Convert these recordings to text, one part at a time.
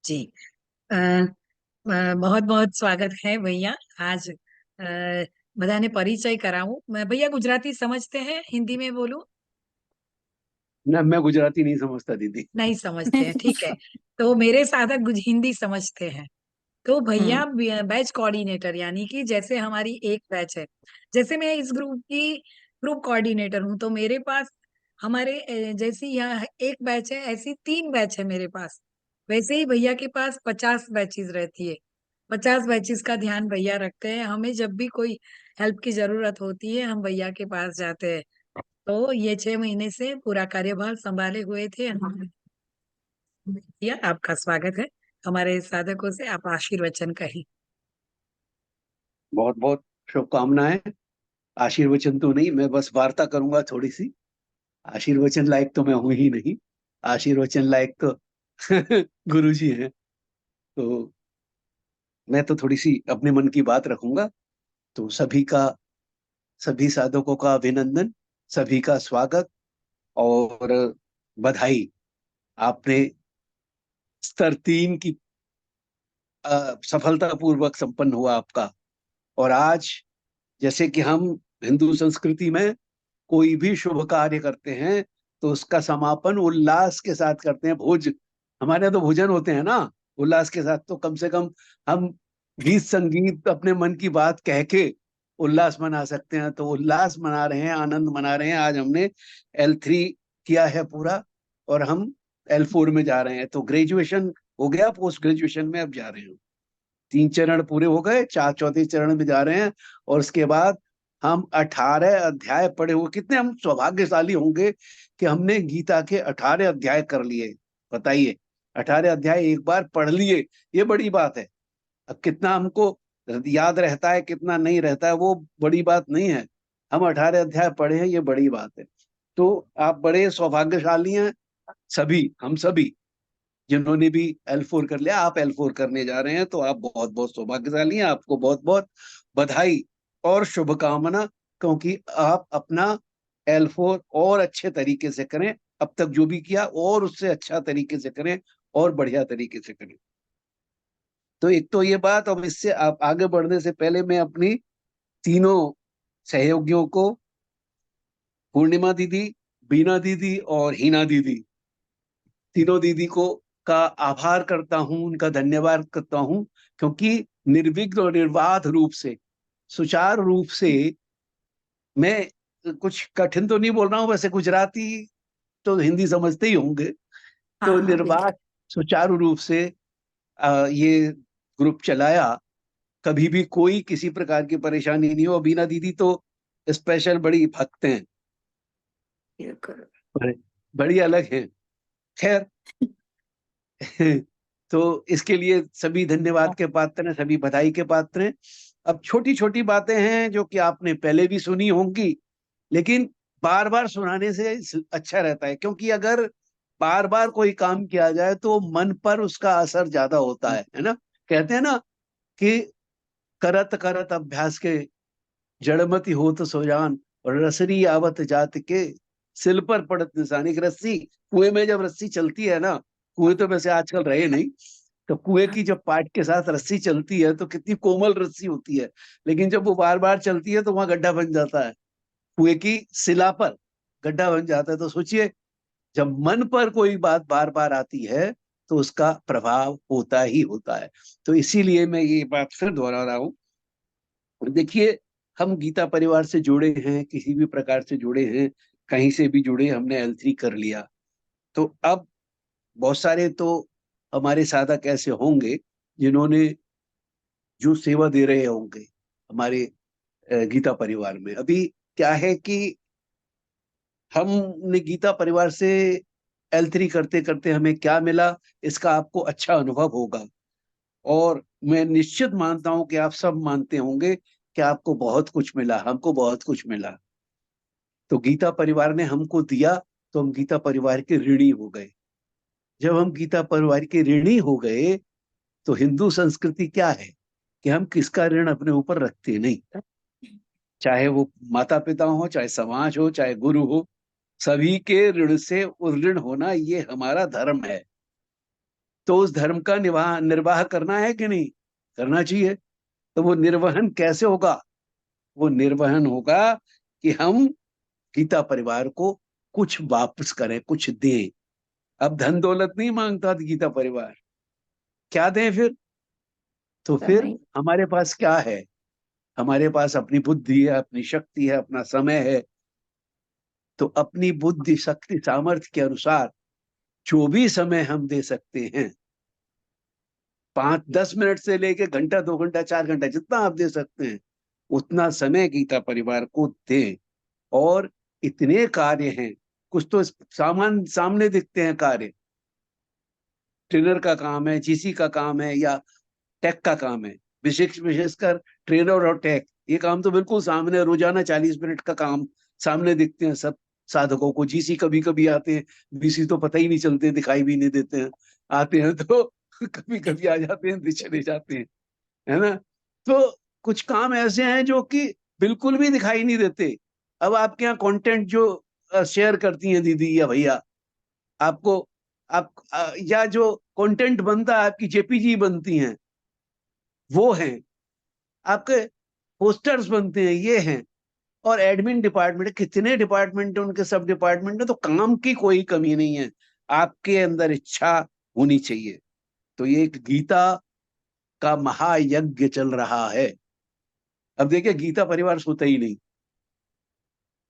जी। बहुत बहुत स्वागत है भैया। आज बधाने परिचय कराऊं। मैं भैया गुजराती समझते हैं, हिंदी में बोलूं? ना, मैं गुजराती नहीं समझता दीदी। नहीं समझते हैं, ठीक है। तो मेरे साधक हिंदी समझते हैं। तो भैया हम्म। बैच कोऑर्डिनेटर, यानी कि जैसे हमारी एक बैच है, जैसे मैं इस ग्रुप की ग्रुप कोऑर्डिनेटर हूं, तो मेरे पास हमारे जैसी यहाँ एक बैच है, ऐसी 3 बैच है मेरे पास। वैसे ही भैया के पास 50 बैचेस रहती है। 50 बैचेस का ध्यान भैया रखते हैं। हमें जब भी कोई हेल्प की जरूरत होती है, हम भैया के पास जाते हैं। तो ये 6 महीने से पूरा कार्यभार संभाले हुए थे भैया। आपका स्वागत है। हमारे साधकों से आप आशीर्वचन कहें। बहुत बहुत शुभकामनाएं। आशीर्वचन तो नहीं, मैं बस वार्ता करूंगा थोड़ी सी। आशीर्वचन लायक तो मैं हूं ही नहीं। आशीर्वचन लायक तो गुरु जी हैं। तो मैं तो थोड़ी सी अपने मन की बात रखूंगा। तो सभी साधकों का अभिनंदन, सभी का स्वागत और बधाई। आपने स्तर 3 की सफलतापूर्वक संपन्न हुआ आपका। और आज जैसे कि हम हिंदू संस्कृति में कोई भी शुभ कार्य करते हैं तो उसका समापन उल्लास के साथ करते हैं। भोज, हमारे यहाँ तो भोजन होते हैं ना उल्लास के साथ। तो कम से कम हम गीत संगीत अपने मन की बात कह के उल्लास मना सकते हैं। तो उल्लास मना रहे हैं, आनंद मना रहे हैं। आज हमने L3 किया है पूरा और हम L4 में जा रहे हैं। तो ग्रेजुएशन हो गया, पोस्ट ग्रेजुएशन में अब जा रहे हैं। 3 चरण पूरे हो गए, चौथे चरण में जा रहे हैं। और उसके बाद हम 18 अध्याय पढ़े हुए, कितने हम सौभाग्यशाली होंगे कि हमने गीता के 18 अध्याय कर लिए। बताइए, 18 अध्याय एक बार पढ़ लिए, ये बड़ी बात है। अब कितना हमको याद रहता है, कितना नहीं रहता है, वो बड़ी बात नहीं है। हम 18 अध्याय पढ़े हैं, ये बड़ी बात है। तो आप बड़े सौभाग्यशाली हैं, सभी हम सभी जिन्होंने भी L4 कर लिया। आप L4 करने जा रहे हैं तो आप बहुत बहुत सौभाग्यशाली हैं। आपको बहुत बहुत बधाई और शुभकामना, क्योंकि आप अपना L4 और अच्छे तरीके से करें। अब तक जो भी किया और उससे अच्छा तरीके से करें और बढ़िया तरीके से करें। तो एक तो ये बात। अब इससे आप आगे बढ़ने से पहले मैं अपनी तीनों सहयोगियों को, पूर्णिमा दीदी, बीना दीदी और हीना दीदी, तीनों दीदी को का आभार करता हूं, उनका धन्यवाद करता हूं। क्योंकि निर्विघ्न और निर्बाध रूप से, सुचारू रूप से, मैं कुछ कठिन तो नहीं बोल रहा हूं, वैसे गुजराती तो हिंदी समझते ही होंगे। हाँ तो हाँ, निर्बाध बिल्कुल। सुचारू रूप से ये ग्रुप चलाया। कभी भी कोई किसी प्रकार की परेशानी नहीं हो। बीना दीदी तो स्पेशल बड़ी भक्त हैं, बिल्कुल। बड़े बड़ी अलग हैं। खैर तो इसके लिए सभी धन्यवाद के पात्र हैं, सभी बधाई के पात्र हैं। अब छोटी छोटी बातें हैं जो कि आपने पहले भी सुनी होंगी, लेकिन बार बार सुनाने से अच्छा रहता है। क्योंकि अगर बार बार कोई काम किया जाए तो मन पर उसका असर ज्यादा होता है ना। कहते हैं ना कि करत करत अभ्यास के जड़मति होत सोजान, और रसरी आवत जात के सिल पर पड़त निशानी। एक रस्सी, कुएं में जब रस्सी चलती है ना, कुएं तो वैसे आजकल रहे नहीं, तो कुएं की जब पाट के साथ रस्सी चलती है तो कितनी कोमल रस्सी होती है। लेकिन जब वो बार बार चलती है तो वहां गड्ढा बन जाता है, कुएं की सिला पर गड्ढा बन जाता है। तो सोचिए, जब मन पर कोई बात बार बार आती है तो उसका प्रभाव होता ही होता है। तो इसीलिए मैं ये बात फिर दोहरा रहा हूँ। देखिए, हम गीता परिवार से जुड़े हैं, किसी भी प्रकार से जुड़े हैं, कहीं से भी जुड़े, हमने L3 कर लिया। तो अब बहुत सारे तो हमारे साधक ऐसे होंगे जिन्होंने जो सेवा दे रहे होंगे हमारे गीता परिवार में। अभी क्या है कि हमने गीता परिवार से L3 करते करते हमें क्या मिला, इसका आपको अच्छा अनुभव होगा। और मैं निश्चित मानता हूं कि आप सब मानते होंगे कि आपको बहुत कुछ मिला, हमको बहुत कुछ मिला। तो गीता परिवार ने हमको दिया, तो हम गीता परिवार के ऋणी हो गए। जब हम गीता परिवार के ऋणी हो गए तो हिंदू संस्कृति क्या है कि हम किसका ऋण अपने ऊपर रखते नहीं। चाहे वो माता पिता हो, चाहे समाज हो, चाहे गुरु हो, सभी के ऋण से उऋण होना ये हमारा धर्म है। तो उस धर्म का निर्वाह करना है कि नहीं, करना चाहिए। तो वो निर्वहन कैसे होगा? वो निर्वहन होगा कि हम गीता परिवार को कुछ वापस करें, कुछ दें। अब धन दौलत नहीं मांगता गीता परिवार, क्या दें फिर? तो फिर समय। हमारे पास क्या है? हमारे पास अपनी बुद्धि है, अपनी शक्ति है, अपना समय है। तो अपनी बुद्धि, शक्ति, सामर्थ्य के अनुसार जो भी समय हम दे सकते हैं, 5-10 मिनट से लेके घंटा, 2 घंटा, 4 घंटा, जितना आप दे सकते हैं उतना समय गीता परिवार को दें। और इतने कार्य हैं, कुछ तो सामने दिखते हैं कार्य, ट्रेनर का काम है, जीसी का काम है, या टेक का काम है। विशेषकर ट्रेनर और टेक, ये काम तो बिल्कुल सामने, रोजाना 40 मिनट का काम सामने दिखते हैं सब साधकों को। जीसी कभी कभी आते हैं, बीसी तो पता ही नहीं चलते, दिखाई भी नहीं देते हैं। आते हैं तो कभी कभी आ जाते हैं, फिर चले जाते हैं, है ना। तो कुछ काम ऐसे हैं जो कि बिल्कुल भी दिखाई नहीं देते। अब आपके यहाँ कंटेंट जो शेयर करती हैं दीदी या भैया, आपको या जो कंटेंट बनता है, आपकी जेपीजी बनती हैं, वो हैं। आपके पोस्टर्स बनते हैं, ये हैं। और एडमिन डिपार्टमेंट, कितने डिपार्टमेंट है उनके, सब डिपार्टमेंट है। तो काम की कोई कमी नहीं है, आपके अंदर इच्छा होनी चाहिए। तो ये एक गीता का महायज्ञ चल रहा है। अब देखिए, गीता परिवार सोता ही नहीं।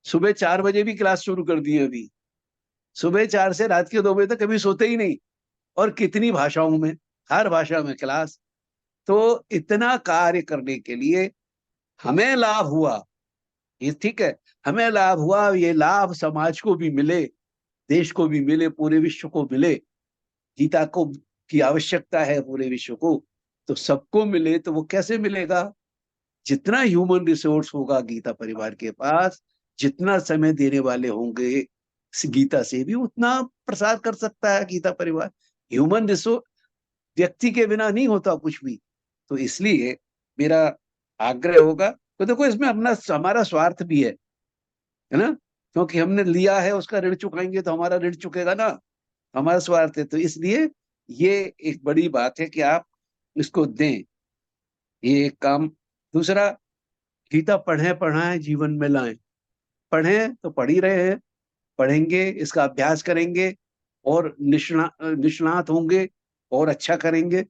सुबह 4 बजे भी क्लास शुरू कर दी है अभी। सुबह 4 से रात के 2 बजे तक कभी सोते ही नहीं। और कितनी भाषाओं में, हर भाषा में क्लास। तो इतना कार्य करने के लिए हमें लाभ हुआ, ये ठीक है, हमें लाभ हुआ। ये लाभ समाज को भी मिले, देश को भी मिले, पूरे विश्व को मिले। गीता को की आवश्यकता है पूरे विश्व को, तो सबको मिले। तो वो कैसे मिलेगा? जितना ह्यूमन रिसोर्स होगा गीता परिवार के पास, जितना समय देने वाले होंगे इस गीता से भी, उतना प्रसार कर सकता है गीता परिवार। ह्यूमन रिसोर्स, व्यक्ति के बिना नहीं होता कुछ भी। तो इसलिए मेरा आग्रह होगा, तो देखो इसमें अपना हमारा स्वार्थ भी है ना। क्योंकि हमने लिया है, उसका ऋण चुकाएंगे तो हमारा ऋण चुकेगा ना, हमारा स्वार्थ है। तो इसलिए ये एक बड़ी बात है कि आप इसको दें, ये एक काम। दूसरा, गीता पढ़ें, पढ़ाएं, जीवन में लाएं। पढ़ें तो पढ़ ही रहे हैं, पढ़ेंगे, इसका अभ्यास करेंगे और निष्णात होंगे और अच्छा करेंगे।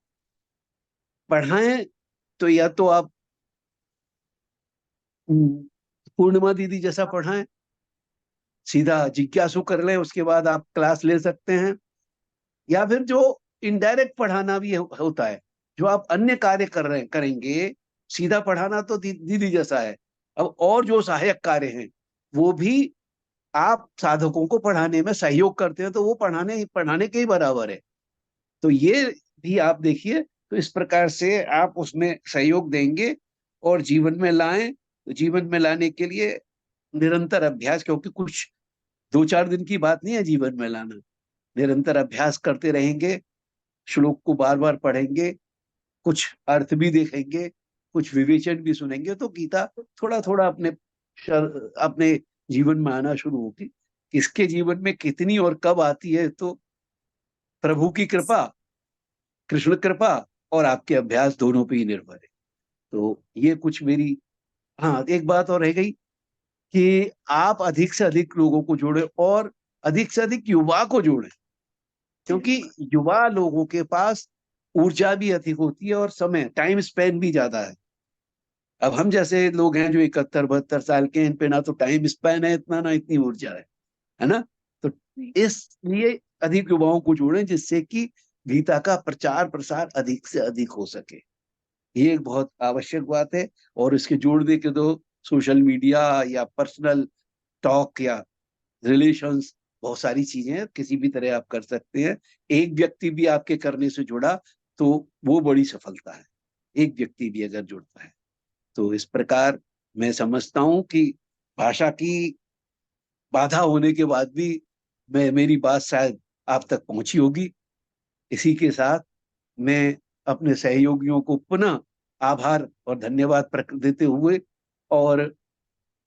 पढ़ाएं तो या तो आप पूर्णिमा दीदी जैसा पढ़ाएं, सीधा जिज्ञासु कर लें, उसके बाद आप क्लास ले सकते हैं। या फिर जो इनडायरेक्ट पढ़ाना भी होता है, जो आप अन्य कार्य कर रहे करेंगे। सीधा पढ़ाना तो दीदी जैसा है। अब और जो सहायक कार्य हैं, वो भी आप साधकों को पढ़ाने में सहयोग करते हैं, तो वो पढ़ाने पढ़ाने के ही बराबर है। तो ये भी आप देखिए, तो इस प्रकार से आप उसमें सहयोग देंगे और जीवन में लाएं। तो जीवन में लाने के लिए निरंतर अभ्यास, क्योंकि कुछ 2-4 दिन की बात नहीं है जीवन में लाना। निरंतर अभ्यास करते रहेंगे, श्लोक को बार बार पढ़ेंगे, कुछ अर्थ भी देखेंगे, कुछ विवेचन भी सुनेंगे, तो गीता थोड़ा थोड़ा अपने जीवन में आना शुरू होगी। किसके जीवन में कितनी और कब आती है, तो प्रभु की कृपा, कृष्ण कृपा और आपके अभ्यास दोनों पे ही निर्भर है। तो ये कुछ मेरी, हाँ एक बात और रह गई कि आप अधिक से अधिक लोगों को जोड़े और अधिक से अधिक युवा को जोड़े, क्योंकि युवा लोगों के पास ऊर्जा भी अधिक होती है और समय, टाइम स्पेन भी ज्यादा है। अब हम जैसे लोग हैं जो 71-72 साल के, इन पे ना तो टाइम स्पेन है इतना, ना इतनी ऊर्जा है ना। तो इसलिए अधिक युवाओं को जोड़ें, जिससे कि गीता का प्रचार प्रसार अधिक से अधिक हो सके। ये एक बहुत आवश्यक बात है। और इसके जोड़ने के दो, सोशल मीडिया या पर्सनल टॉक या रिलेशंस, बहुत सारी चीजें हैं, किसी भी तरह आप कर सकते हैं। एक व्यक्ति भी आपके करने से जुड़ा तो वो बड़ी सफलता है, एक व्यक्ति भी अगर जुड़ता है। तो इस प्रकार मैं समझता हूं कि भाषा की बाधा होने के बाद भी मेरी बात शायद आप तक पहुंची होगी। इसी के साथ मैं अपने सहयोगियों को पुनः आभार और धन्यवाद देते हुए, और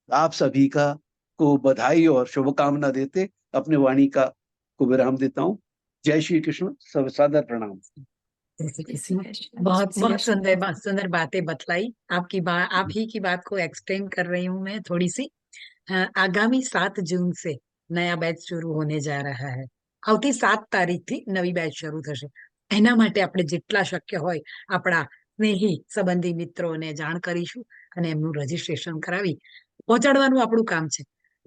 आप सभी का को बधाई और शुभकामना देते अपने वाणी का को विराम देता हूं। जय श्री कृष्ण, सब सादर प्रणाम। बहुत बहुत सुंदर बातें बतलाई। आप ही की बात को एक्सटेंड कर रही हूँ मैं थोड़ी सी। आगामी 7 जून से नया बैच शुरू होने जा रहा है। આવતી 7 તારીખથી નવી બેચ શરૂ થશે। એના માટે આપણે જેટલા શક્ય હોય આપણા સ્નેહી સંબંધી મિત્રોને જાણ કરીશું અને એમનું રજીસ્ટ્રેશન કરાવી પહોંચાડવાનું આપણું કામ છે।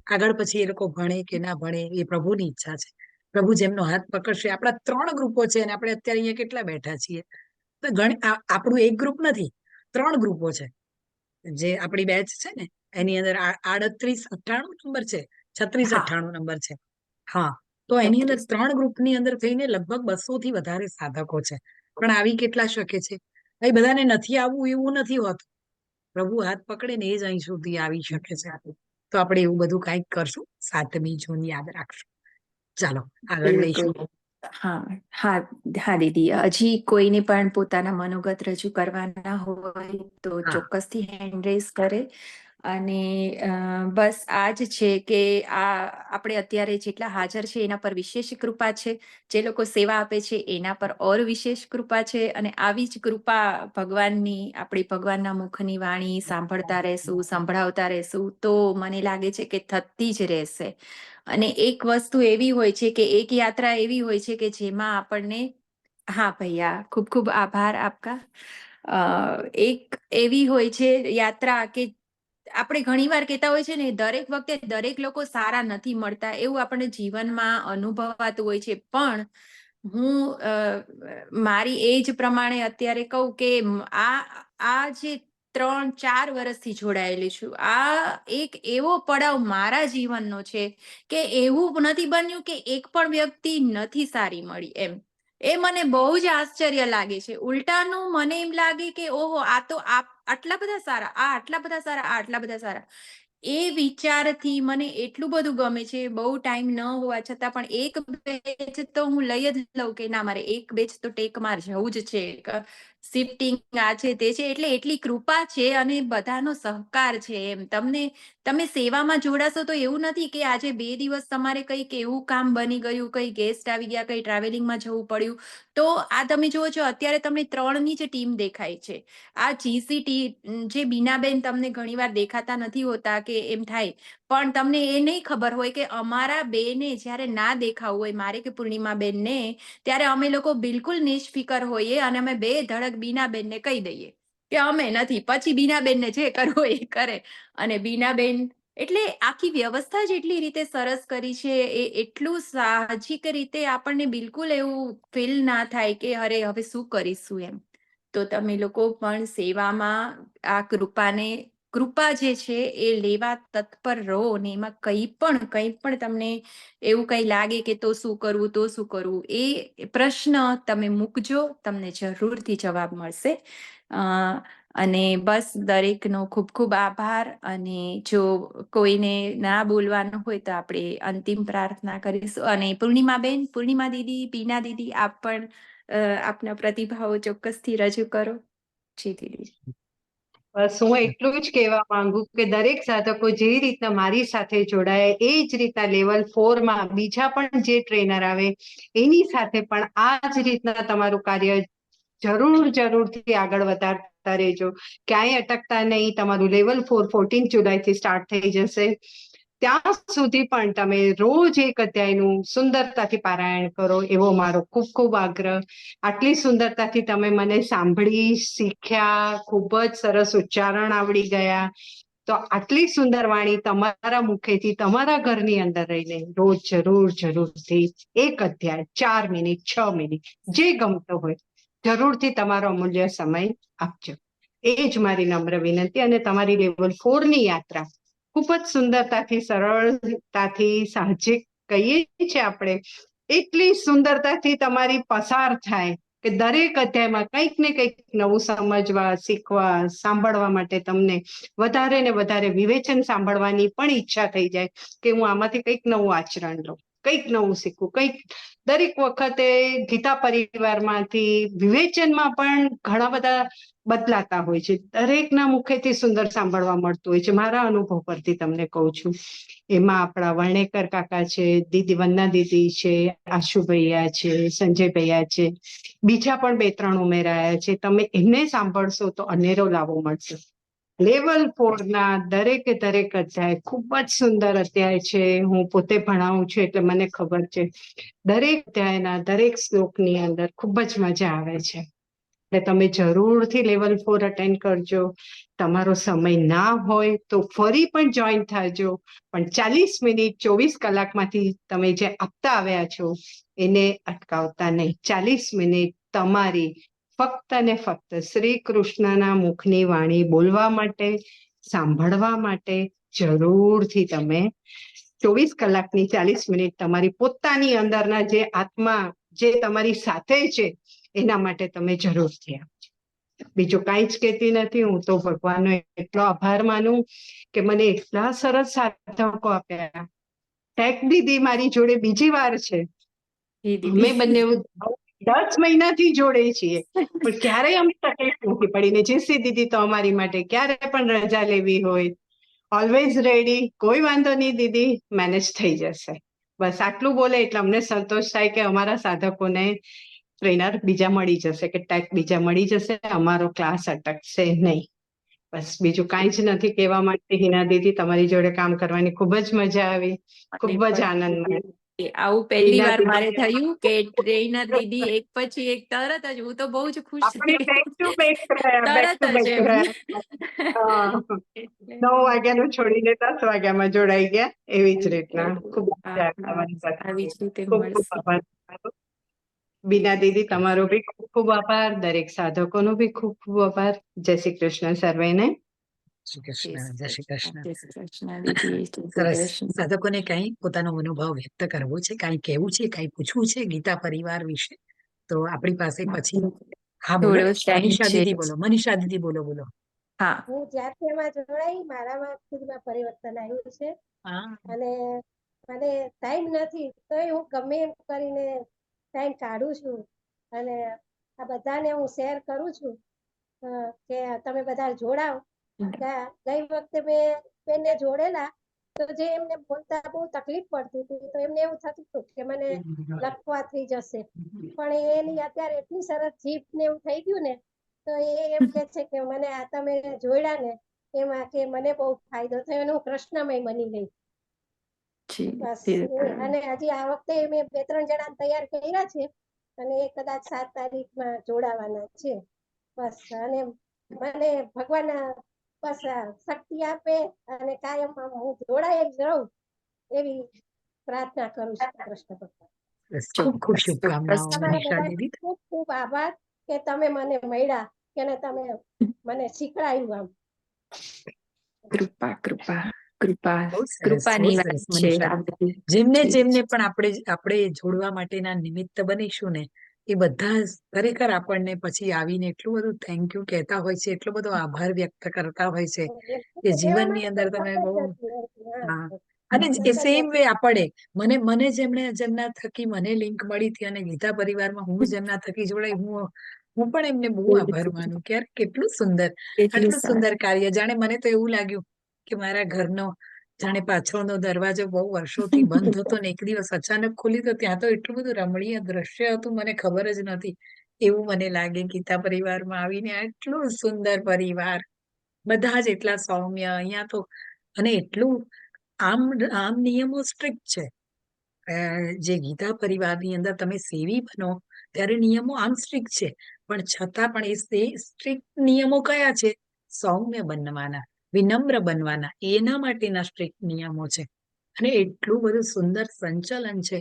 આગળ પછી એ લોકો ભણે કે ના ભણે એ પ્રભુની ઈચ્છા છે। પ્રભુ જેમનો હાથ પકડશે। આપણા 3 ગ્રુપો છે અને આપણે અત્યારે અહીંયા કેટલા બેઠા છીએ તો આપણું એક ગ્રુપ નથી, 3 ગ્રુપો છે। જે આપણી બેચ છે ને એની અંદર 38-98 નંબર છે, 36-98 નંબર છે। હા, તો એની અંદર 3 ગ્રુપની અંદર થઈને લગભગ 200 થી વધારે સાધકો છે। પણ આવી કેટલા શકે છે? એ બધાને નથી આવવું એવું નથી હોતું। પ્રભુ હાથ પકડે ને એ જ અહીં સુધી આવી શકે છે। તો આપણે એવું બધું કંઈક કરશું। 7મી જૂન યાદ રાખશું। ચાલો આગળ લઈશું। હા દીદી, હજી કોઈને પણ પોતાના મનોગત રજૂ કરવાના હોય તો હા ચોક્કસથી હેન્ડ રેઝ કરે। અને બસ આ જ છે કે આપણે અત્યારે જેટલા હાજર છે એના પર વિશેષ કૃપા છે, જે લોકો સેવા આપે છે એના પર ઓર વિશેષ કૃપા છે, અને આવી જ કૃપા ભગવાનની, આપણી ભગવાનના મુખની વાણી સાંભળતા રહેશું, સંભળાવતા રહેશું તો મને લાગે છે કે થતી જ રહેશે। અને એક વસ્તુ એવી હોય છે કે એક યાત્રા એવી હોય છે કે જેમાં આપણને, હા ભૈયા, ખૂબ ખૂબ આભાર આપકા। એક એવી હોય છે યાત્રા કે આપણે ઘણીવાર કહેતા હોય છે ને, દરેક વખતે દરેક લોકો સારા નથી મળતા એવું આપણને જીવનમાં અનુભવાતું હોય છે। પણ હું મારી એજ પ્રમાણે અત્યારે કહું કે આ જે 3-4 વર્ષથી જોડાયેલી છું, આ એક એવો પડાવ મારા જીવનનો છે કે એવું નથી બન્યું કે એક પણ વ્યક્તિ નથી સારી મળી એમ। એ મને બહુ જ આશ્ચર્ય લાગે છે। ઉલટાનું મને એમ લાગે કે ઓહો, આ તો આટલા બધા સારા, આ આટલા બધા સારા, આ આટલા બધા સારા। એ વિચારથી મને એટલું બધું ગમે છે। બહુ ટાઈમ ન હોવા છતાં પણ એક બેચ તો હું લઈ જ લઉં કે ના, મારે એક બેચ તો ટેક માર જવું જ છે। શિફ્ટિંગ આ છે તે છે, એટલે એટલી કૃપા છે અને બધાનો સહકાર છે એમ। તમે સેવામાં જોડાશો તો એવું નથી કે આજે 2 દિવસ તમારે કંઈક એવું કામ બની ગયું, કઈ ગેસ્ટ આવી ગયા, કઈ ટ્રાવેલિંગમાં જવું પડ્યું તો આ તમે જુઓ છો અત્યારે તમને 3ની જ ટીમ દેખાય છે। આ જીસીટી જે બીનાબેન તમને ઘણીવાર દેખાતા નથી હોતા કે એમ થાય, પણ તમને એ નહીં ખબર હોય કે અમારા બેને જ્યારે ના દેખાવું હોય, મારે કે પૂર્ણિમાબેનને, ત્યારે અમે લોકો બિલકુલ નિષ્ફિકર હોઈએ અને અમે 2 ધડક બીનાબેનને કહી દઈએ કે અમે નથી, પછી બીનાબેનને જે કરવું એ કરે। અને બીનાબેન એટલે આખી વ્યવસ્થા જ એટલી રીતે સરસ કરી છે, એ એટલું સાહજિક રીતે આપણને બિલકુલ એવું ફીલ ના થાય કે અરે હવે શું કરીશું એમ। તો તમે લોકો પણ સેવામાં આ કૃપા જે છે એ લેવા તત્પર રહો, ને એમાં કંઈ પણ તમને એવું કંઈ લાગે કે તો શું કરવું, એ પ્રશ્ન તમે મૂકજો, તમને જરૂરથી જવાબ મળશે। અને બસ દરેકનો ખૂબ ખૂબ આભાર। અને જો કોઈને ના બોલવાનું હોય તો આપણે અંતિમ પ્રાર્થના કરીશું। અને પૂર્ણિમા દીદી, બીના દીદી, આપ પણ આપના પ્રતિભાવો ચોક્કસથી રજૂ કરો। જી દીદી। બસ હું એટલું જ કહેવા માંગુ કે દરેક સાધકો જે રીતના મારી સાથે જોડાયા એ જ રીતના લેવલ 4માં બીજા પણ જે ટ્રેનર આવે એની સાથે પણ આ જ રીતના તમારું કાર્ય જરૂરથી આગળ વધારતા રહેજો। ક્યાંય અટકતા નહીં। તમારું લેવલ 4 14 જુલાઈથી સ્ટાર્ટ થઈ જશે। ત્યાં સુધી પણ તમે રોજ એક અધ્યાયનું સુંદરતાથી પારાયણ કરો એવો મારો ખૂબ ખૂબ આગ્રહ। આટલી સુંદરતાથી તમે મને સાંભળી, શીખ્યા, ખૂબ જ સરસ ઉચ્ચારણ આવડી ગયા। તો આટલી સુંદર વાણી તમારા મુખેથી તમારા ઘરની અંદર રહીને રોજ જરૂરથી એક અધ્યાય 4 મિનિટ, 6 મિનિટ, જે ગમતો હોય જરૂરથી તમારો અમૂલ્ય સમય આપજો। એ જ મારી નમ્ર વિનંતી। અને તમારી લેવલ 4ની યાત્રા ખૂબ જ સુંદરતાથી, સરળતાથી, સાહજિક કહીએ છીએ આપણે, એટલી સુંદરતાથી તમારી પસાર થાય કે દરેક અધ્યાયમાં કંઈક ને કંઈક નવું સમજવા, શીખવા, સાંભળવા માટે તમને વધારે ને વધારે વિવેચન સાંભળવાની પણ ઈચ્છા થઈ જાય કે હું આમાંથી કંઈક નવું આચરણ લઉં। કંઈક નવું શીખવું, કંઈક દરેક વખતે ગીતા પરિવારમાંથી વિવેચનમાં પણ ઘણા બધા બદલાતા હોય છે. દરેકના મુખેથી સુંદર સાંભળવા મળતું હોય છે. મારા અનુભવ પરથી તમને કહું છું. એમાં આપણા વર્ણેકર કાકા છે, દીદી વંદના દીદી છે, આશુ ભૈયા છે, સંજય ભૈયા છે, બીજા પણ 2-3 ઉમેરાયા છે. તમે એમને સાંભળશો તો અનેરો લાવો મળશે. લેવલ 4 ના દરેક અધ્યાય ખૂબ જ સુંદર અધ્યાય છે. હું પોતે ભણાવું છું એટલે મને ખબર છે. દરેક અધ્યાયના દરેક શ્લોકની અંદર ખૂબ જ મજા આવે છે. એટલે તમે જરૂરથી લેવલ 4 અટેન્ડ કરજો. તમારો સમય ના હોય તો ફરી પણ જોઈન થાજો. પણ 40 મિનિટ 24 કલાકમાંથી તમે જે આપતા આવ્યા છો એને અટકાવતા નહીં. 40 મિનિટ તમારી ફક્ત ને ફક્ત શ્રી કૃષ્ણના મુખની વાણી બોલવા માટે, સાંભળવા માટે જરૂરથી તમે 24 કલાકની 40 મિનિટ તમારી પોતાની અંદરના જે આત્મા જે તમારી સાથે છે એના માટે તમે જરૂરથી આપજો. બીજું કાંઈ જ કહેતી નથી. હું તો ભગવાનનો એટલો આભાર માનું કે મને એટલા સરસ સાધકો આપ્યા. ટેક દીદી મારી જોડે બીજી વાર છે. અમે બંને 10 મહિનાથી જોડે છીએ, પણ ક્યારેય અમને તકલીફ નથી પડી. ને જેસી દીદી તો અમારી માટે ક્યારે પણ રજા લેવી હોય ઓલવેઝ રેડી. કોઈ વાંધો નહીં દીદી, મેનેજ થઈ જશે. બસ આટલું બોલે એટલે અમને સંતોષ થાય કે અમારા સાધકોને ટ્રેનર બીજા મળી જશે, કે ટેક બીજા મળી જશે, અમારો ક્લાસ અટકશે નહીં. બસ બીજું કાંઈ જ નથી કહેવા માટે. હિના દીદી, તમારી જોડે કામ કરવાની ખૂબ જ મજા આવી, ખૂબ જ આનંદ મળ્યો. આવું પહેલી વાર મારે થયું કે ટ્રેનર દીદી એક પછી એક તરત જ, હું તો બહુ જ ખુશ આપણે બેક ટુ બેક તરત જ એમ. 9 વાગ્યાનું છોડીને 10 વાગ્યામાં જોડાઈ ગયા. એવી જ રીતના ખૂબ મજા આવી તમારી સાથે. આવી જ રીતે ખૂબ ખૂબ મળશે. આભાર તમારો. બીના દીદી, તમારો બી ખૂબ ખૂબ આભાર. દરેક સાધકોનો બી ખૂબ ખૂબ આભાર. જય શ્રી કૃષ્ણ સર્વેને. શ્રી કૃષ્ણ, જય શ્રી કૃષ્ણ. જય શ્રી કૃષ્ણ દીદી, જય શ્રી સરસ. કૃષ્ણ. સાધકોને કઈ પોતાનો અનુભવ વ્યક્ત કરવો છે, કઈ કહેવું છે, કઈ પૂછવું છે ગીતા પરિવાર વિશે, તો આપણી પાસે પછી હા બોલો. થોડો ટાઈમ મનીષા છે. દીદી બોલો. મનીષા દીદી બોલો. હા, હું જ્યારથી એમાં જોડાઈ મારામાં ખુદમાં પરિવર્તન આવ્યું છે. હા, અને મને ટાઈમ નથી તોય હું ગમે એમ કરીને ટાઈમ કાઢું છું. અને આ બધાને હું શેર કરું છું કે તમે બધા જોડાવ. ગઈ વખતે મેં બેનને જોડેલા તો જે એમને બોલતા બહુ તકલીફ પડતી હતી, તો એમને એવું થતું હતું કે મને લખવા થઈ જશે. પણ એની અત્યારે એટલી સરસ જીભ ને એવું થઈ ગયું ને, તો એ એમ કે છે કે મને આ તમે જોડ્યા ને એમાં કે મને બહુ ફાયદો થયો અને હું કૃષ્ણમય બની ગઈ. બસ. અને હજી આ વખતે મેં 2-3 જણા તૈયાર કર્યા છે અને એ કદાચ 7 તારીખમાં જોડાવાના છે. બસ. અને મને ભગવાન બસ શક્તિ આપે અને કાયમ હું જોડાઈ જ રહું એવી પ્રાર્થના કરું છું કૃષ્ણ ભગવાન. ખૂબ ખૂબ શુભકામનાઓ તમારા મનીષા બધા દીદી. ખૂબ ખૂબ આભાર કે તમે મને મળ્યા, કે તમે મને શીખડાયું. આમ કૃપા કૃપા કૃપા બહુ સરસ, બહુ કૃપાની વાત સરસ છે મનીષા. આ બધી. જેમને પણ આપણે જોડવા માટેના નિમિત્ત બનીશું ને, એ બધા ખરેખર આપણને પછી આવીને એટલું બધું થેન્ક યુ કહેતા હોય છે, એટલો બધો આભાર વ્યક્ત કરતા હોય છે કે કહેવા જીવનની માટે અંદર કોઈ તમે શબ્દ બહુ જ નથી. હા. અને એ સેમ વે આપણે મને જેમના થકી મને લિંક મળી હતી અને ગીતા પરિવારમાં હું જેમના થકી જોડાઈ, હું પણ એમને બહુ આભાર માનું કે યાર કેટલું સુંદર, કેટલું આટલું સુંદર કાર્ય. જાણે મને તો એવું લાગ્યું કે મારા ઘરનો જાણે પાછળનો દરવાજો બહુ વર્ષોથી બંધ હતો ને એક દિવસ અચાનક ખુલી તો ત્યાં તો એટલું બધું રમણીય દ્રશ્ય હતું, મને ખબર જ નથી. એવું મને લાગે ગીતા પરિવારમાં આવીને, આટલું સુંદર પરિવાર, બધા જ એટલા સૌમ્ય અહીંયા તો. અને એટલું આમ નિયમો સ્ટ્રિક્ટ છે. જે ગીતા પરિવારની અંદર તમે સેવી બનો ત્યારે નિયમો આમ સ્ટ્રિક્ટ છે, પણ છતાં પણ એ સ્ટ્રિક્ટ નિયમો કયા છે? સૌમ્ય બનવાના, વિનમ્ર બનવાના, એના માટેના સ્ટ્રિક્ટ નિયમો છે. અને એટલું બધું સુંદર સંચલન છે.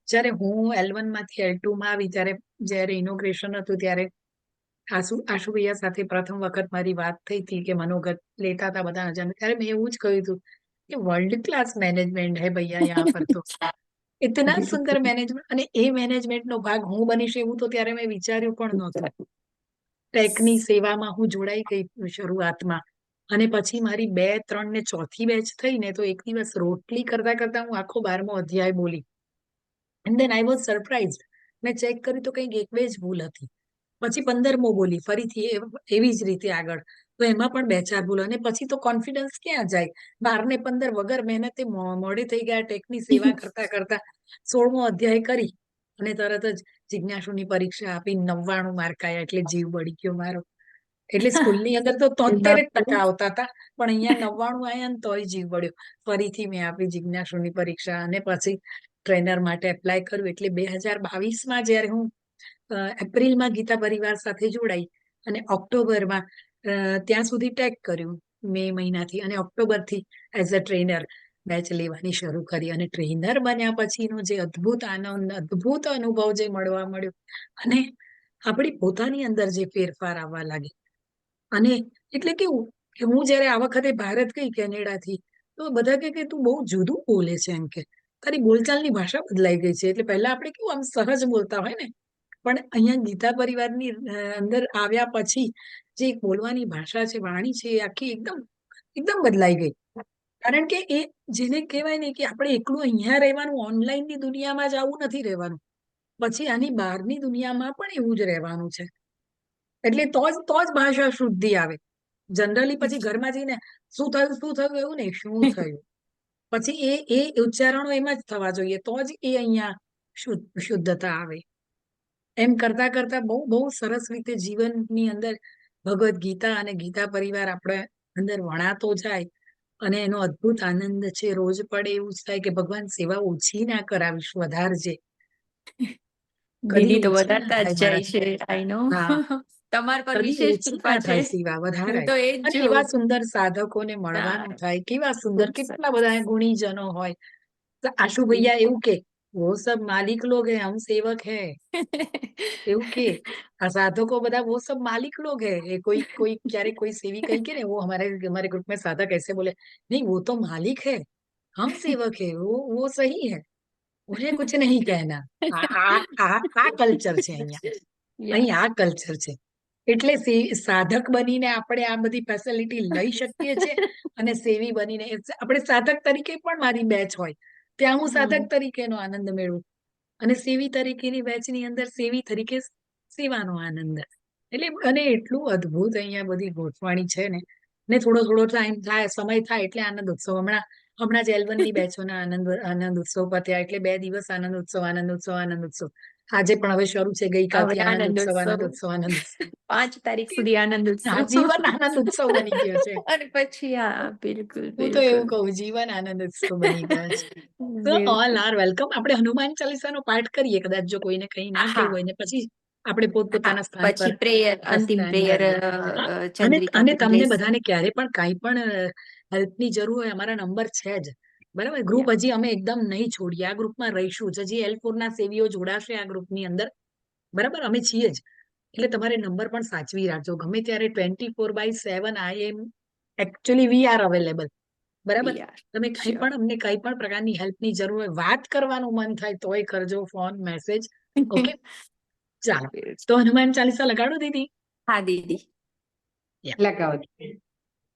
જયારે હું L1 માંથી L2 માં આવી ત્યારે, જયારે ઇનોગ્રેશન હતું ત્યારે આશુભૈયા સાથે પ્રથમ વખત મારી વાત થઈ હતી કે મનોગત લેતા હતા બધા, ત્યારે મેં એવું જ કહ્યું હતું કે વર્લ્ડ ક્લાસ મેનેજમેન્ટ હે ભૈયા યહાં પર તો. ઇતના સુંદર મેનેજમેન્ટ. અને એ મેનેજમેન્ટનો ભાગ હું બનીશ એવું તો ત્યારે મેં વિચાર્યું પણ નહોતું. ટેકની સેવામાં હું જોડાઈ ગઈ શરૂઆતમાં, અને પછી મારી 2, 3 ને 4થી બેચ થઈ ને, તો એક દિવસ રોટલી કરતા કરતા હું આખો 12મો અધ્યાય બોલી. And then I was surprised. મેં ચેક કર્યું તો કંઈક 1-2 જ ભૂલ હતી. પછી 15મો બોલી ફરીથી એવી જ રીતે આગળ, તો એમાં પણ 2-4 ભૂલ. અને પછી તો કોન્ફિડન્સ ક્યાં જાય? 12 ને 15 વગર મહેનતે મોડે થઈ ગયા. ટેકની સેવા કરતા કરતા 16મો અધ્યાય કરી અને તરત જ જિજ્ઞાસુની પરીક્ષા આપી 99 માર્ક આવ્યા. એટલે જીવ બળી ગયો મારો. એટલે સ્કૂલની અંદર તો 73% આવતા હતા, પણ અહીંયા 99 આવ્યા ને તોય જીવ બળ્યો. ફરીથી મેં આપી જિજ્ઞાસુની પરીક્ષા અને પછી ટ્રેનર માટે એપ્લાય કર્યું. એટલે 2022માં જ્યારે હું એપ્રિલમાં ગીતા પરિવાર સાથે જોડાઈ અને ઓક્ટોબરમાં ત્યાં સુધી ટેક કર્યું મે મહિનાથી, અને ઓક્ટોબરથી એઝ અ ટ્રેનર બેચ લેવાની શરૂ કરી. અને ટ્રેનર બન્યા પછીનો જે અદ્ભુત આનંદ, અદ્ભુત અનુભવ જે મળવા મળ્યો, અને આપણી પોતાની અંદર જે ફેરફાર આવવા લાગે. અને એટલે કેવું કે હું જયારે આ વખતે ભારત ગઈ કેનેડાથી, તો બધા કે તું બહુ જુદું બોલે છે, એમ કે તારી બોલચાલની ભાષા બદલાઈ ગઈ છે. એટલે પહેલા આપણે કેવું આમ સહજ બોલતા હોય ને, પણ અહીંયા ગીતા પરિવારની અંદર આવ્યા પછી જે બોલવાની ભાષા છે, વાણી છે, એ આખી એકદમ બદલાઈ ગઈ. કારણ કે એ જેને કહેવાય ને કે આપણે એકલું અહીંયા રહેવાનું, ઓનલાઈનની દુનિયામાં જ આવું નથી રહેવાનું, પછી આની બહારની દુનિયામાં પણ એવું જ રહેવાનું છે. એટલે તો જ ભાષા શુદ્ધિ આવે. જનરલી પછી ઘરમાં જઈને શું થયું એવું નહીં, શું થયું, પછી એ ઉચ્ચારણો એમ જ થવા જોઈએ, તો જ એ અહીંયા શુદ્ધતા આવે. એમ કરતા કરતા બહુ સરસ રીતે જીવનની અંદર ભગવદ્ ગીતા અને ગીતા પરિવાર આપણે અંદર વણાતો જાય. અને એનો અદ્ભુત આનંદ છે. રોજ પડે એવું જ થાય કે ભગવાન સેવા ઓછી ના કરાવીશ, વધારજે. દીદી તો ઓછી ના વધારતા જ થાય જાય મારાથી. છે. આઈ નો હા, તમારા પર કદી વિશેષ ઓછી કૃપા ના છે. થાય સેવા, હું વધારાય. તો એ જ અને એવા જોઉં. સુંદર સાધકોને મળવાનું થાય, કેવા સુંદર, ખૂબ કેટલા સરસ. બધા ગુણીજનો હોય. તો આશુ ભૈયા એવું કે वो सब मालिक लोग हैं, हम सेवक हैं, એવું કે આ સાધકો બધા वो सब मालिक लोग हैं. ये कोई क्यारे कोई सेवी कहीं के ना, वो हमारे ग्रुप में साधक ऐसे बोले, नहीं वो तो मालिक है, हम सेवक है, वो सही है, उन्हें कुछ नहीं कहना. આ કલ્ચર છે અહીંયા. Yeah. અહીં આ કલ્ચર છે. એટલે સાધક બનીને આપણે આ બધી ફેસિલિટી લઈ શકીએ છીએ, અને સેવી બનીને આપણે સાધક તરીકે પણ મારી બેચ હોય ત્યાં હું સાધક તરીકેનો આનંદ મેળવું, અને સેવી તરીકેની બેચની અંદર સેવી તરીકે સેવાનો આનંદ. એટલે અને એટલું અદ્ભુત અહીંયા બધી ગોઠવાણી છે ને થોડો ટાઈમ થાય, સમય થાય એટલે આનંદ ઉત્સવ. હમણાં જ L1ની બેચોના આનંદ ઉત્સવ પત્યા, એટલે 2 દિવસ આનંદ ઉત્સવ. આજે પણ હવે શરૂ છે, ગઈકાલથી હવે આનંદ ઉત્સવ. 5 તારીખ સુધી આનંદ ઉત્સવ. જીવન આનંદ ઉત્સવ બની ગયો છે. અને પછી બિલકુલ હું તો એવું કહું, જીવન આનંદ ઉત્સવ બની ગયા છે. તો ઓલ આર વેલકમ. આપણે હનુમાન ચાલીસાનો પાઠ કરીએ, કદાચ જો કોઈને કઈ ના કેવું હોય, ને પછી આપણે પોતપોતાના સ્થાન પર પછી પ્રેયર, અંતિમ પ્રેયર અને તમને બધાને ક્યારે પણ કાંઈ પણ હેલ્પની જરૂર હોય, અમારા નંબર છે જ. બરાબર, ગ્રુપ હજી અમે એકદમ નહીં છોડીએ, આ ગ્રુપમાં રહીશું જ. હજી L4 ના સેવીઓ જોડાશે આ ગ્રુપની અંદર. બરાબર, અમે છીએ જ. એટલે તમારે નંબર પણ સાચવી રાખજો. ગમે ત્યારે 24/7 આઈ એમ એકચ્યુઅલી વી આર અવેલેબલ. બરાબર, તમે કઈ પણ અમને કઈ પણ પ્રકારની હેલ્પની જરૂર હોય, વાત કરવાનું મન થાય તોય કરજો, ફોન, મેસેજ. ઓકે, ચાલો તો હનુમાન ચાલીસા લગાડો દીદી. હા દીદી, લગાવો.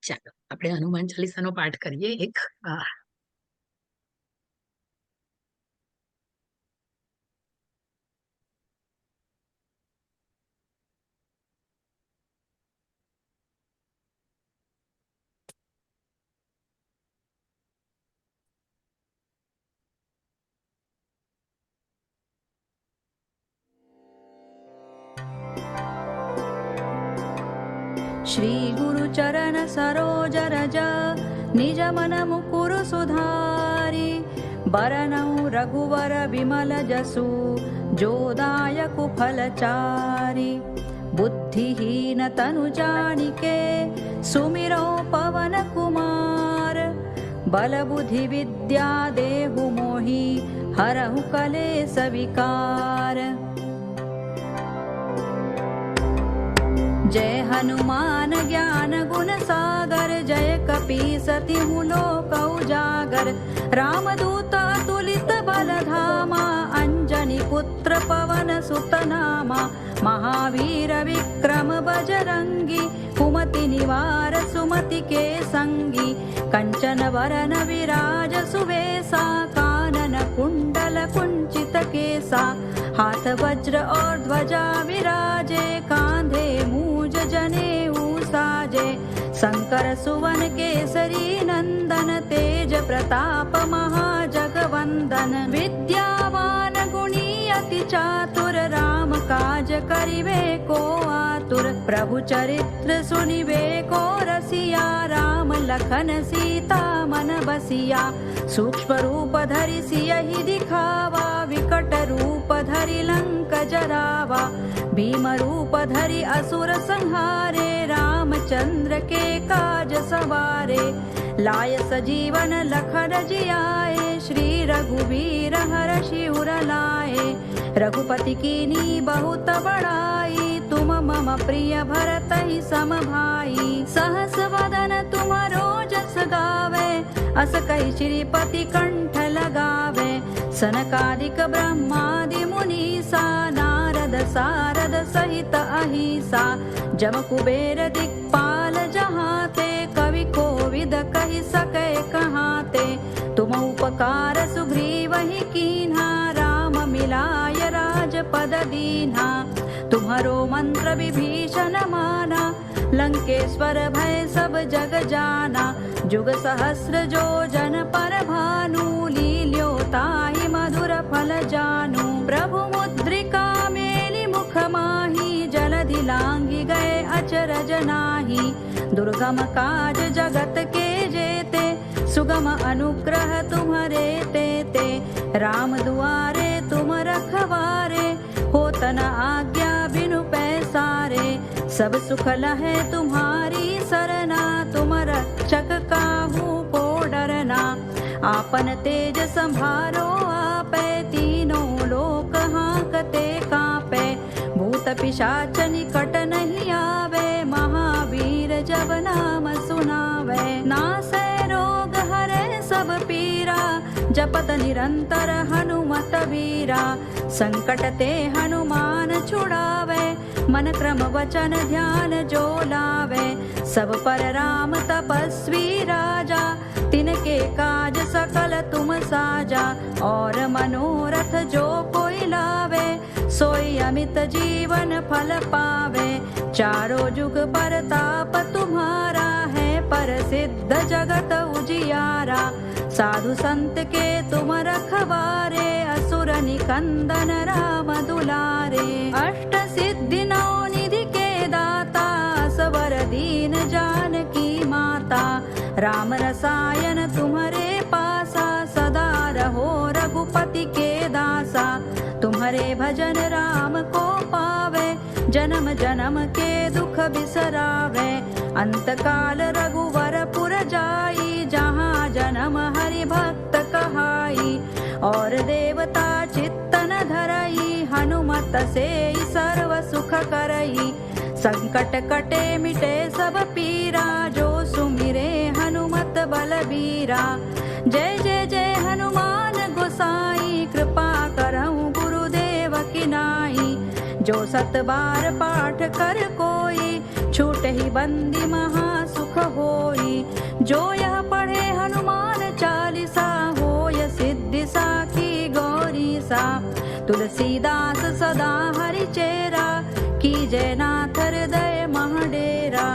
ચાલો આપણે હનુમાન ચાલીસાનો પાઠ કરીએ એક. श्री गुरु चरण सरोज रज निज मन मुकुर सुधारी बरनौ रघुवर विमल जसु जोदायक फलचारी बुद्धिहीन तनु जानिके सुमिरो पवन कुमार बल बुद्धि विद्या देहु मोहि हरहु कलेस विकार जय हनुमान ज्ञान गुण सागर जय कपीसति लोक उजागर रामदूत तुलित बल धामा अंजनी पुत्र पवन सुत नामा महावीर विक्रम बजरंगी कुमति निवार सुमति के संगी कंचन वरन विराज सुवेसा कानन कुंडल कुंचित केसा, हाथ वज्र और ध्वजा विराजे, कांधे मूज जनेऊ साजे, शंकर सुवन केसरी नंदन, तेज प्रताप महाजगवंदन, विद्यावान गुणी अति चातुर, राम काज करिवे को आतुर, प्रभु चरित्र सुनिवे को रसिया, राम लखन सीता मन बसिया, सूक्ष्म रूप धरि सियहि दिखावा, विकट रूप धरि लंक जरावा, भीम रूप धरि असुर संहारे, रामचंद्र के काज सवारे, लाय सजीवन लखन जियाए, श्री रघुवीर हर्षि उर लाए, रघुपति कीनी बहुत बड़ाई, तुम मम प्रिय भरत ही सम भाई, सहस वदन तुम्हारो जस गावे, अस कहि श्रीपति कंठ लगावे, सनकादिक ब्रह्मादि मुनीसा, नारद सारद सहित अहिसा, जम कुबेर दिक्पाल जहाते, कवि कोविद कहि सकै कहाते, तुम उपकार सुग्रीव ही कीन्हा, राम मिलाय राजपद दीन्हा, तुम्हारो मंत्र विभीषण माना, लंकेश्वर भय सब जग जाना, जुग सहस्र जो जन पर भानु, लील्योताहि मधुर फल जानू, प्रभु मुद्रिका मेलि मुख माही, जलधि लांघि गए अचरज नाही, दुर्गम काज जगत के जेते, सुगम अनुग्रह तुम्हारे तेते, राम दुआरे तुम रखवारे, होत न आज्ञा बिनु पैसारे, सब सुख लहे तुम्हारी सरना, तुम रक्षक काहू को डरना, आपन तेज संभारो आपे, तीनों लोक हांकते कांपे, भूत पिशाच निकट नहीं आवे, महावीर जब नाम सुनावे, नासै रोग हरे सब पीरा, जपत निरंतर हनुमत वीरा, संकट ते हनुमान छुड़ावे, मन क्रम वचन ध्यान जो लावे, सब पर राम तपस्वी राजा, तिनके काज सकल तुम साजा, और मनोरथ जो कोई लावे, सोई अमित जीवन फल पावे, चारों जुग परताप तुम्हारा है, प्रसिद्ध जगत उजियारा, साधु संत के तुम रखवारे, असुर निकंदन राम दुलारे, अष्ट सिद्धि नौ निधि के दाता, सवर दीन जानकी माता, राम रसायन तुम्हारे पासा, सदा रहो रघुपति के दासा, तुम्हारे भजन राम को पावे, जन्म जन्म के दुख बिसरावे, अंत काल रघुवर पुर जाई, जहाँ जन्म हरि भक्त कहाई, और देवता चित्तन धरई, हनुमत से सर्व सुख करई, संकट कटे मिटे सब पीरा, जो सुमिरे हनुमत बलबीरा, जय जय जय हनुमान गोसाई, कृपा करहु गुरुदेव की नाई, जो सत बार पाठ कर कोई, छूट ही बंदी महा सुख होई, जो यह पढ़े हनुमान चालीसा, होय सिद्धि साखी गौरी सा, तुलसीदास सदा हरि चेरा, की जय नाथ हृदय महडेरा,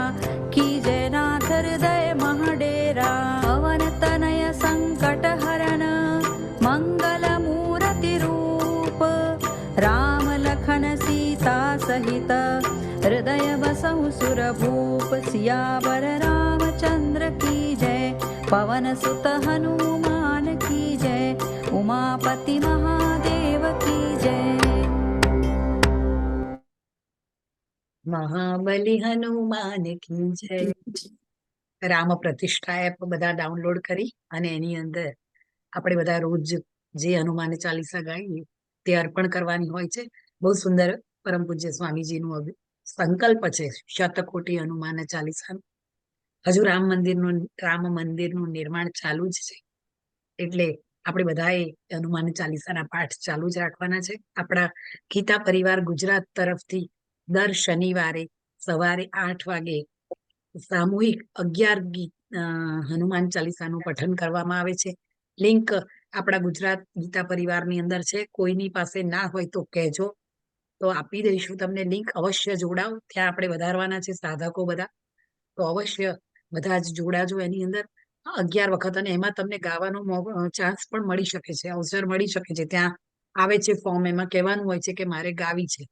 की जय नाथ हृदय महडेरा, पवन तनय संकट हरण, मंगल मूर्ति रूप, राम लखन सीता सहित, हृदय बसहु सुर भूप, सियावर रामचंद्र की जय, पवन सुत हनुमान की जय, उमापति महादेव की जय। મહાબલી હનુમાન કી જય। રામ પ્રતિષ્ઠા એપ બધા ડાઉનલોડ કરી અને એની અંદર આપણે બધા રોજ જે હનુમાન ચાલીસા ગાઈએ તે અર્પણ કરવાની હોય છે। બહુ સુંદર પરમ પૂજ્ય સ્વામીજીનું સંકલ્પ છે શતકોટી હનુમાન ચાલીસાનું। હજુ રામ મંદિરનું નિર્માણ ચાલુ જ છે, એટલે આપણે બધાએ હનુમાન ચાલીસાના પાઠ ચાલુ જ રાખવાના છે। આપણા ગીતા પરિવાર ગુજરાત તરફથી દર શનિવારે સવારે 8 વાગે સામૂહિક 11 ગીત હનુમાન ચાલીસાનું પઠન કરવામાં આવે છે। લિંક આપણા ગુજરાત ગીતા પરિવારની અંદર છે. કોઈની પાસે ના હોય તો કહેજો, તો આપી દઈશું તમને લિંક. અવશ્ય જોડાવ, ત્યાં આપણે વધારવાના છે સાધકો બધા, તો અવશ્ય બધા જ જોડાજો એની અંદર. 11 વખત, અને એમાં તમને ગાવાનો ચાન્સ પણ મળી શકે છે, અવસર મળી શકે છે. ત્યાં આવે છે ફોર્મ, એમાં કહેવાનું હોય છે કે મારે ગાવી છે,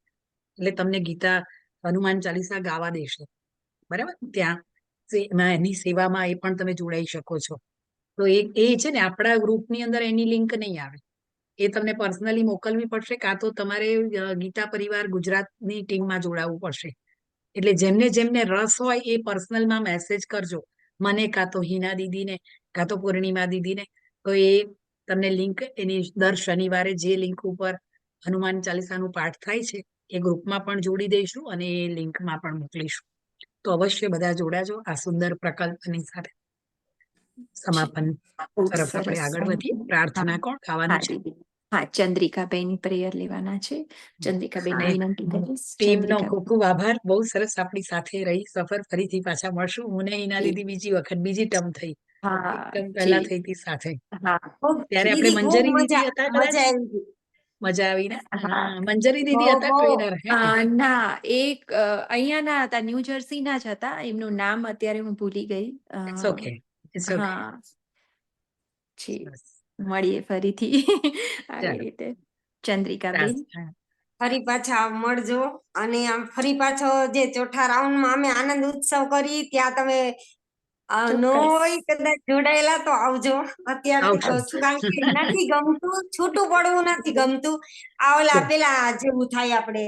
એટલે તમને ગીતા હનુમાન ચાલીસા ગાવા દેશે, બરાબર. ત્યાં એની સેવામાં એ પણ તમે જોડાઈ શકો છો. તો એ છે ને આપણા ગ્રુપની અંદર એની લિંક નહીં આવે, એ તમને પર્સનલી મોકલવી પડશે, કાં તો તમારે ગીતા પરિવાર ગુજરાતની ટીમમાં જોડાવવું પડશે. એટલે જેમને જેમને રસ હોય એ પર્સનલમાં મેસેજ કરજો મને, કાં તો હિના દીદીને, કાં તો પૂર્ણિમા દીદીને. તો એ તમને લિંક એની દર શનિવારે જે લિંક ઉપર હનુમાન ચાલીસાનું પાઠ થાય છે એ ગ્રુપમાં પણ જોડી દઈશું અને એ લિંકમાં પણ મોકલીશું. તો અવશ્ય બધા જોડાજો આ સુંદર પ્રકલ્પની સાથે. સમાપન તરફ આપણે આગળ વધીએ. પ્રાર્થના કોણ ગાવાનું છે? હા, ચંદ્રિકાબેન પ્રેયર લેવાના છે. ચંદ્રિકાબેન વિનંતી કરીશ. ટીમનો ખૂબ ખૂબ આભાર. બહુ સરસ આપણી સાથે રહી સફર. ફરીથી પાછા મળશું. હું ને હિના દીદી બીજી વખત, બીજી ટર્મ થઈ, એક ટર્મ પહેલા થઈ હતી સાથે. ત્યારે આપણે મંજરી દીદી હતા કદાચ. મજા આવી ને? મંજરી દીદી હતા ટ્રેનર. ના, એક અહીંયા ના હતા, ન્યૂ જર્સી ના જ હતા. એમનું નામ અત્યારે હું ભૂલી ગઈ. It's okay, it's okay. હા, મળીએ ફરીથી આવી રીતે. ચંદ્રિકાબેન, ફરી પાછા મળજો. અને આમ ફરી પાછો જે ચોથા રાઉન્ડમાં અમે આનંદ ઉત્સવ કરી, ત્યાં તમે ન હોય કદાચ જોડાયેલા તો આવજો. અત્યારે તો શું, કારણ કે નથી ગમતું, છૂટું પડવું નથી ગમતું. આ ઓલા પેલા જેવું થાય, આપણે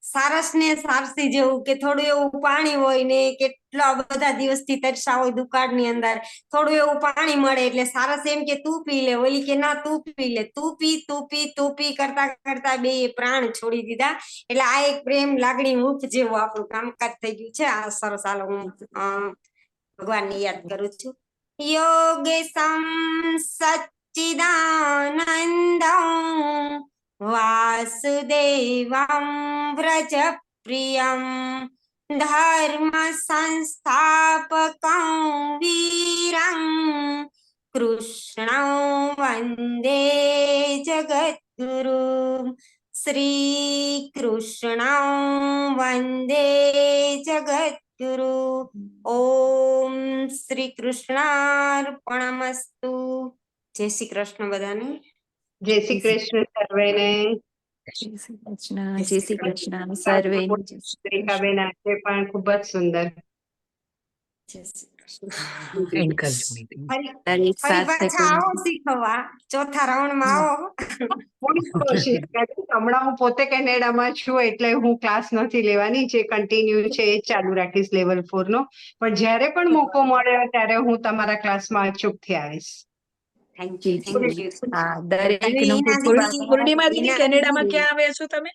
સારસ ને સારસી જેવું, કે થોડું એવું પાણી હોય ને, કેટલા બધા દિવસથી તરસા હોય દુકાળની અંદર, થોડું એવું પાણી મળે એટલે સારસ એમ કે તું પી લે, ઓલી કે ના તું પી લે, તું પી કરતા કરતા બે પ્રાણ છોડી દીધા. એટલે આ એક પ્રેમ લાગણી મુખ જેવું આપણું કામકાજ થઈ ગયું છે. આ સરસ. હાલો, હું ભગવાનને યાદ કરું છું. યોગેશમ સચ્ચિદાનંદં વાસુદેવં વ્રજ પ્રિયમ ધર્મ સંસ્થાપકં વીરં કૃષ્ણ વંદે જગદ્ગુરુ. શ્રી કૃષ્ણ વંદે જગદ્ગુરુ. ઓમ શ્રી કૃષ્ણાર્પણમસ્તુ. જય શ્રી કૃષ્ણ બધાને. જય શ્રી કૃષ્ણ સર્વેને. જય શ્રી કૃષ્ણ. જય શ્રી કૃષ્ણ સર્વે. ચંદ્રિકાબેન આજે પણ ખૂબ જ સુંદર. એન્ડ કરજો. ફરી પાછા આવો શીખવા, ચોથા રાઉન્ડમાં આવો. કોશિશ કરીશ. હમણાં હું પોતે કેનેડામાં છું, એટલે હું ક્લાસ નથી લેવાની, જે કન્ટિન્યુ છે એ ચાલુ રાખીશ લેવલ 4 નો. પણ જ્યારે પણ મોકો મળે ત્યારે હું તમારા ક્લાસમાં અચૂકથી આવીશ. Thank you. પૂર્ણિમા દીદી, કેનેડામાં ક્યાં આવ્યા છો તમે?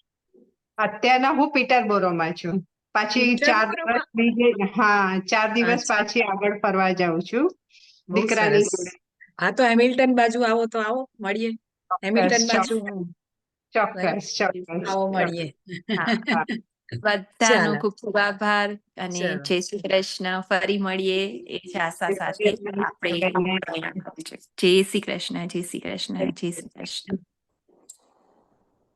અત્યારના હું પીટરબોરોમાં છું. પાછી 4 દિવસ હા 4 દિવસ પાછી આગળ ફરવા જાઉં છું દીકરાની જોડે. હા, તો હેમિલ્ટન બાજુ આવો તો આવો, મળીએ. હેમિલ્ટન બાજુ ચોક્કસ આવો, મળીએ. બધાનો ખૂબ ખૂબ આભાર અને જય શ્રી કૃષ્ણ. ફરી મળીએ એ જ આશા સાથે આપણે. જય શ્રી કૃષ્ણ. જય શ્રી કૃષ્ણ. જય શ્રી કૃષ્ણ.